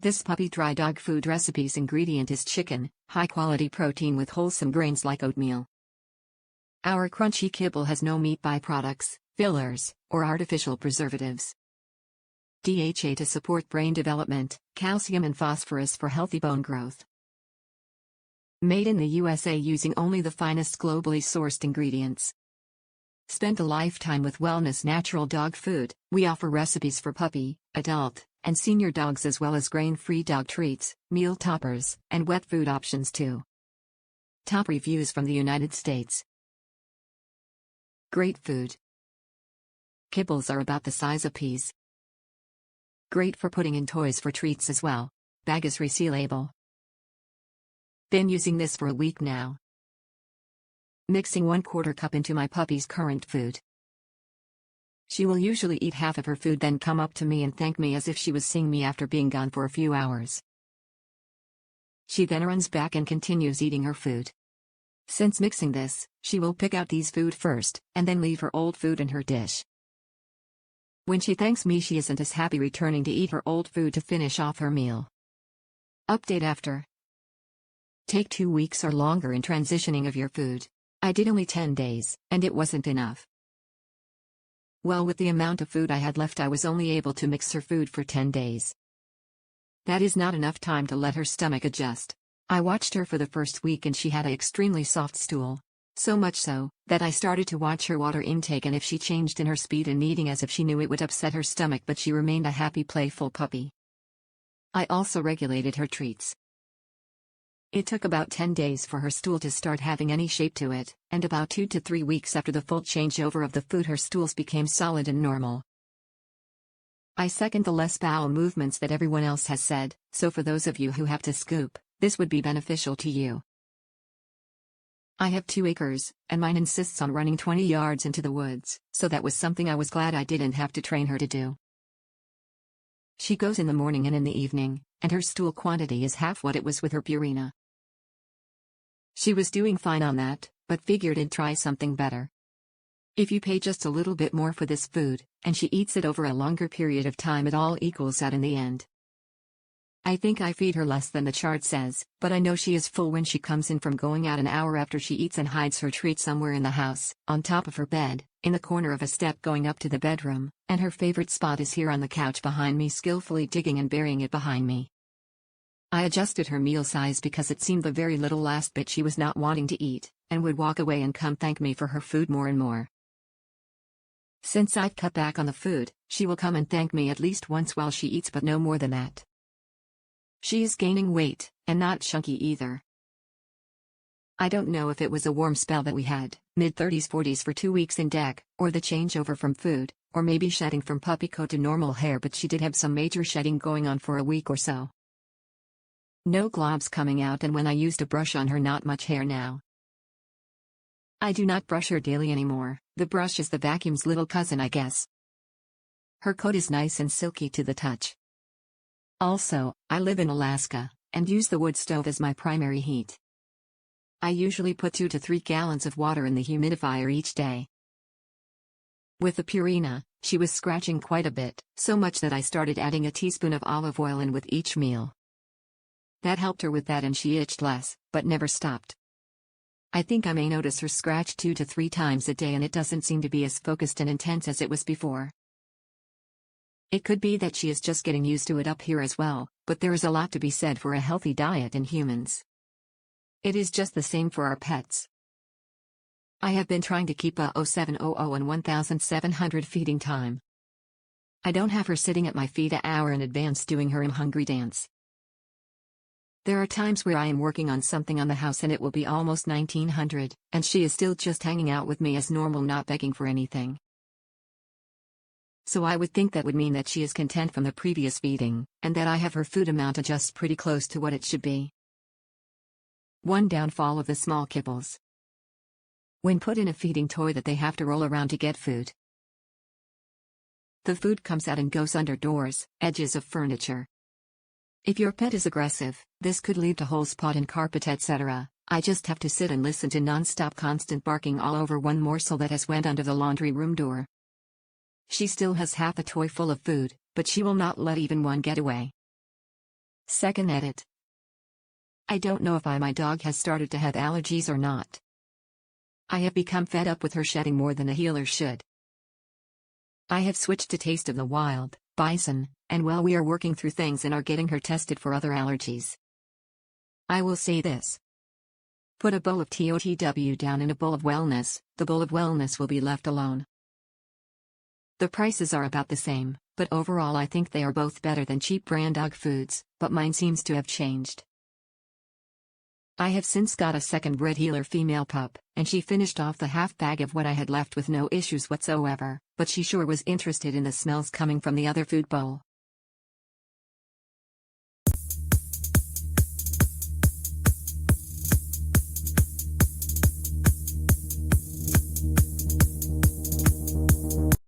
This puppy dry dog food recipe's ingredient is chicken, high-quality protein with wholesome grains like oatmeal. Our crunchy kibble has no meat byproducts, fillers, or artificial preservatives. DHA to support brain development, calcium and phosphorus for healthy bone growth. Made in the USA using only the finest globally sourced ingredients. Spend a lifetime with wellness natural dog food. We offer recipes for puppy, adult, and senior dogs as well as grain-free dog treats, meal toppers, and wet food options too. Top reviews from the United States. Great food. Kibbles are about the size of peas. Great for putting in toys for treats as well. Bag is resealable. Been using this for a week now. Mixing 1/4 cup into my puppy's current food. She will usually eat half of her food then come up to me and thank me as if she was seeing me after being gone for a few hours. She then runs back and continues eating her food. Since mixing this, she will pick out these food first, and then leave her old food in her dish. When she thanks me she isn't as happy returning to eat her old food to finish off her meal. Update after. Take 2 weeks or longer in transitioning of your food. I did only 10 days, and it wasn't enough. Well, with the amount of food I had left I was only able to mix her food for 10 days. That is not enough time to let her stomach adjust. I watched her for the first week and she had an extremely soft stool. So much so, that I started to watch her water intake and if she changed in her speed in eating as if she knew it would upset her stomach, but she remained a happy playful puppy. I also regulated her treats. It took about 10 days for her stool to start having any shape to it, and about 2 to 3 weeks after the full changeover of the food her stools became solid and normal. I second the less bowel movements that everyone else has said, so for those of you who have to scoop, this would be beneficial to you. I have 2 acres, and mine insists on running 20 yards into the woods, so that was something I was glad I didn't have to train her to do. She goes in the morning and in the evening, and her stool quantity is half what it was with her Purina. She was doing fine on that, but figured I'd try something better. If you pay just a little bit more for this food, and she eats it over a longer period of time, it all equals out in the end. I think I feed her less than the chart says, but I know she is full when she comes in from going out an hour after she eats and hides her treat somewhere in the house, on top of her bed, in the corner of a step going up to the bedroom, and her favorite spot is here on the couch behind me, skillfully digging and burying it behind me. I adjusted her meal size because it seemed the very little last bit she was not wanting to eat, and would walk away and come thank me for her food more and more. Since I've cut back on the food, she will come and thank me at least once while she eats, but no more than that. She is gaining weight, and not chunky either. I don't know if it was a warm spell that we had, mid-30s 40s for 2 weeks in deck, or the changeover from food, or maybe shedding from puppy coat to normal hair, but she did have some major shedding going on for a week or so. No globs coming out, and when I used a brush on her, not much hair now. I do not brush her daily anymore. The brush is the vacuum's little cousin, I guess. Her coat is nice and silky to the touch. Also, I live in Alaska, and use the wood stove as my primary heat. I usually put 2 to 3 gallons of water in the humidifier each day. With the Purina, she was scratching quite a bit, so much that I started adding a teaspoon of olive oil in with each meal. That helped her with that and she itched less, but never stopped. I think I may notice her scratch 2 to 3 times a day and it doesn't seem to be as focused and intense as it was before. It could be that she is just getting used to it up here as well, but there is a lot to be said for a healthy diet in humans. It is just the same for our pets. I have been trying to keep a 0700 and 1700 feeding time. I don't have her sitting at my feet an hour in advance doing her "I'm hungry" dance. There are times where I am working on something on the house and it will be almost 1900, and she is still just hanging out with me as normal, not begging for anything. So I would think that would mean that she is content from the previous feeding, and that I have her food amount adjust pretty close to what it should be. One downfall of the small kibbles. When put in a feeding toy that they have to roll around to get food. The food comes out and goes under doors, edges of furniture. If your pet is aggressive, this could lead to whole spot in carpet, etc. I just have to sit and listen to non-stop constant barking all over one morsel that has went under the laundry room door. She still has half a toy full of food, but she will not let even one get away. Second edit. I don't know if my dog has started to have allergies or not. I have become fed up with her shedding more than a healer should. I have switched to Taste of the Wild, Bison, and well, we are working through things and are getting her tested for other allergies. I will say this. Put a bowl of TOTW down in a bowl of wellness, the bowl of wellness will be left alone. The prices are about the same, but overall I think they are both better than cheap brand dog foods, but mine seems to have changed. I have since got a second red healer female pup, and she finished off the half bag of what I had left with no issues whatsoever, but she sure was interested in the smells coming from the other food bowl.